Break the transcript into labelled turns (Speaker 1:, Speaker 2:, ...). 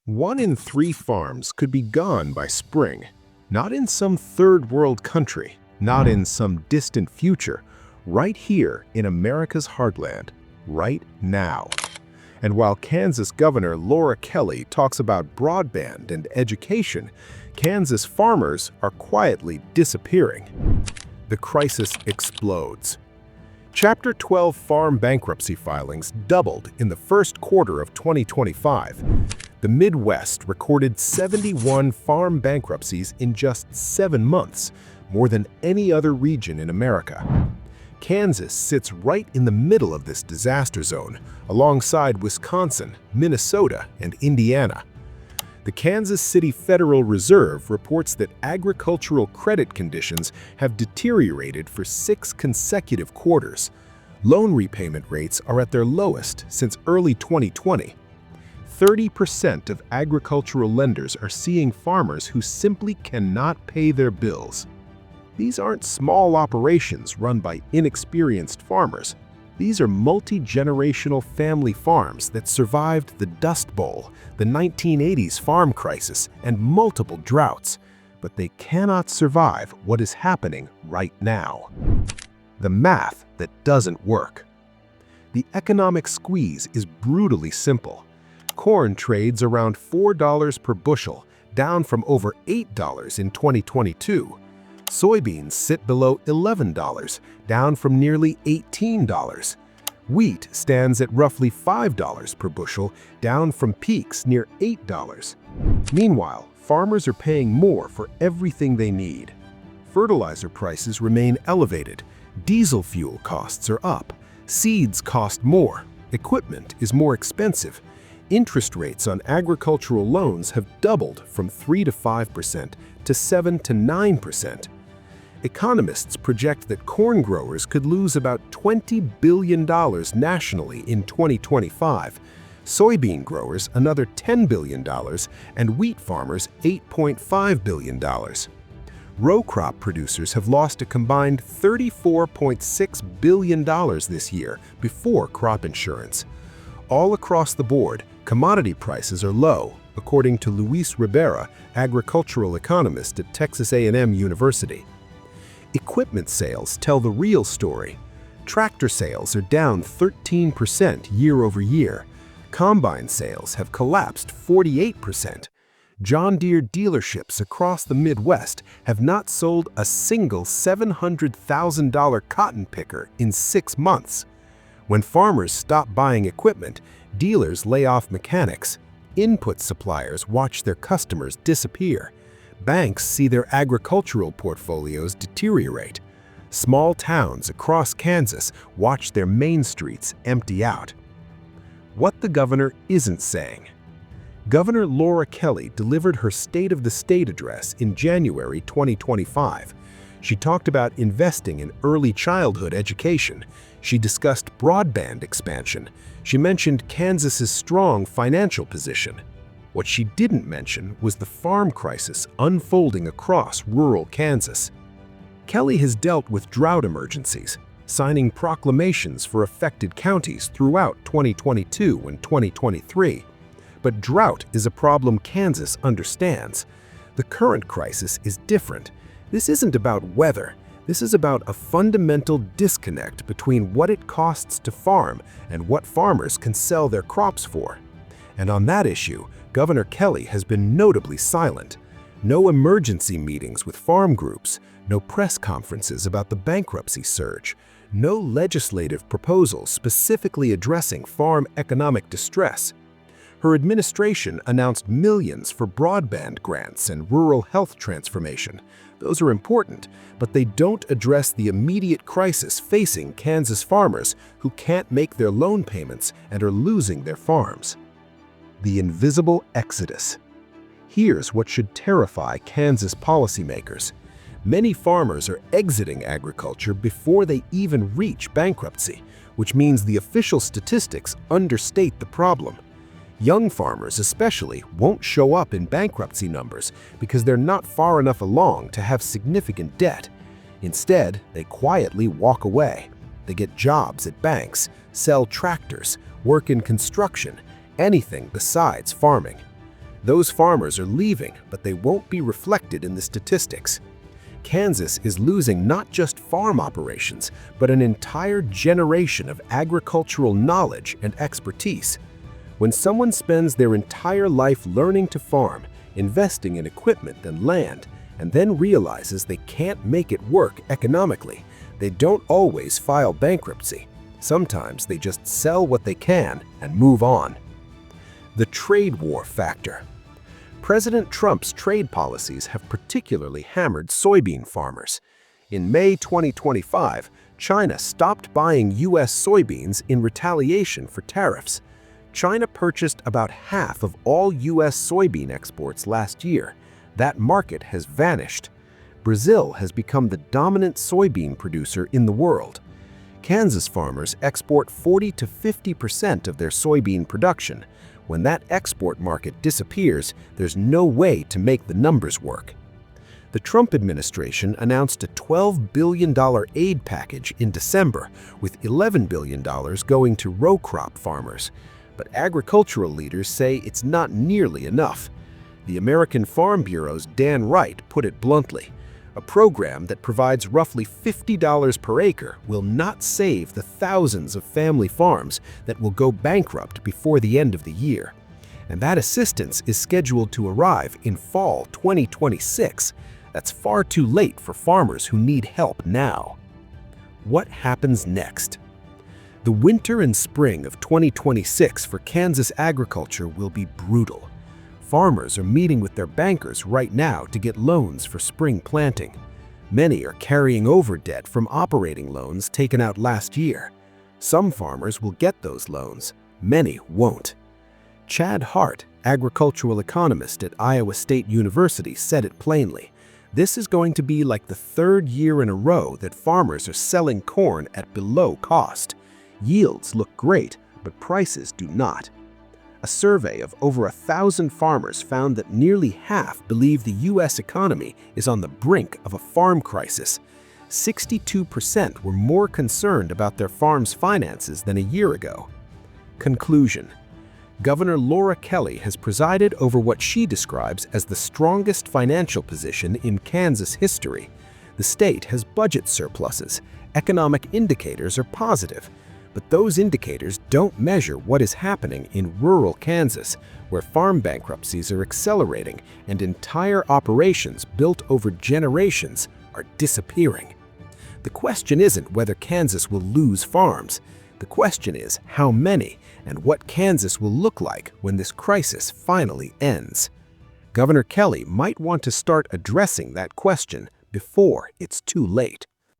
Speaker 1: 1 in 3 farms could be gone by spring. Not in some third world country, not in some distant future, right here in America's heartland, right now. And while Kansas Governor Laura Kelly talks about broadband and education, Kansas farmers are quietly disappearing. The crisis explodes. Chapter 12 farm bankruptcy filings doubled in the first quarter of 2025. The Midwest recorded 71 farm bankruptcies in just 7 months, more than any other region in America. Kansas sits right in the middle of this disaster zone, alongside Wisconsin, Minnesota, and Indiana. The Kansas City Federal Reserve reports that agricultural credit conditions have deteriorated for 6 consecutive quarters. Loan repayment rates are at their lowest since early 2020. 30% of agricultural lenders are seeing farmers who simply cannot pay their bills. These aren't small operations run by inexperienced farmers. These are multi-generational family farms that survived the Dust Bowl, the 1980s farm crisis, and multiple droughts, but they cannot survive what is happening right now. The math that doesn't work. The economic squeeze is brutally simple. Corn trades around $4 per bushel, down from over $8 in 2022. Soybeans sit below $11, down from nearly $18. Wheat stands at roughly $5 per bushel, down from peaks near $8. Meanwhile, farmers are paying more for everything they need. Fertilizer prices remain elevated. Diesel fuel costs are up. Seeds cost more. Equipment is more expensive. Interest rates on agricultural loans have doubled from 3 to 5% to 7 to 9%. Economists project that corn growers could lose about $20 billion nationally in 2025, soybean growers another $10 billion, and wheat farmers $8.5 billion. Row crop producers have lost a combined $34.6 billion this year before crop insurance. All across the board, commodity prices are low, according to Luis Rivera, agricultural economist at Texas A&M University. Equipment sales tell the real story. Tractor sales are down 13% year over year. Combine sales have collapsed 48%. John Deere dealerships across the Midwest have not sold a single $700,000 cotton picker in 6 months. When farmers stop buying equipment, dealers lay off mechanics. Input suppliers watch their customers disappear. Banks see their agricultural portfolios deteriorate. Small towns across Kansas watch their main streets empty out. What the governor isn't saying. Governor Laura Kelly delivered her State of the State address in January 2025. She talked about investing in early childhood education. She discussed broadband expansion. She mentioned Kansas's strong financial position. What she didn't mention was the farm crisis unfolding across rural Kansas. Kelly has dealt with drought emergencies, signing proclamations for affected counties throughout 2022 and 2023. But drought is a problem Kansas understands. The current crisis is different. This isn't about weather. This is about a fundamental disconnect between what it costs to farm and what farmers can sell their crops for. And on that issue, Governor Kelly has been notably silent. No emergency meetings with farm groups, no press conferences about the bankruptcy surge, no legislative proposals specifically addressing farm economic distress. Her administration announced millions for broadband grants and rural health transformation. Those are important, but they don't address the immediate crisis facing Kansas farmers who can't make their loan payments and are losing their farms. The invisible exodus. Here's what should terrify Kansas policymakers. Many farmers are exiting agriculture before they even reach bankruptcy, which means the official statistics understate the problem. Young farmers especially won't show up in bankruptcy numbers because they're not far enough along to have significant debt. Instead, they quietly walk away. They get jobs at banks, sell tractors, work in construction, anything besides farming. Those farmers are leaving, but they won't be reflected in the statistics. Kansas is losing not just farm operations, but an entire generation of agricultural knowledge and expertise. When someone spends their entire life learning to farm, investing in equipment and land, and then realizes they can't make it work economically, they don't always file bankruptcy. Sometimes they just sell what they can and move on. The trade war factor. President Trump's trade policies have particularly hammered soybean farmers. In May 2025, China stopped buying U.S. soybeans in retaliation for tariffs. China purchased about half of all U.S. soybean exports last year. That market has vanished. Brazil has become the dominant soybean producer in the world. Kansas farmers export 40 to 50% of their soybean production. When that export market disappears, there's no way to make the numbers work. The Trump administration announced a $12 billion aid package in December, with $11 billion going to row crop farmers. But agricultural leaders say it's not nearly enough. The American Farm Bureau's Dan Wright put it bluntly: a program that provides roughly $50 per acre will not save the thousands of family farms that will go bankrupt before the end of the year. And that assistance is scheduled to arrive in fall 2026. That's far too late for farmers who need help now. What happens next? The winter and spring of 2026 for Kansas agriculture will be brutal. Farmers are meeting with their bankers right now to get loans for spring planting. Many are carrying over debt from operating loans taken out last year. Some farmers will get those loans, many won't. Chad Hart, agricultural economist at Iowa State University, said it plainly. This is going to be like the third year in a row that farmers are selling corn at below cost. Yields look great, but prices do not. A survey of over 1,000 farmers found that nearly half believe the U.S. economy is on the brink of a farm crisis. 62% were more concerned about their farm's finances than a year ago. Conclusion. Governor Laura Kelly has presided over what she describes as the strongest financial position in Kansas history. The state has budget surpluses. Economic indicators are positive. But those indicators don't measure what is happening in rural Kansas, where farm bankruptcies are accelerating and entire operations built over generations are disappearing. The question isn't whether Kansas will lose farms. The question is how many and what Kansas will look like when this crisis finally ends. Governor Kelly might want to start addressing that question before it's too late.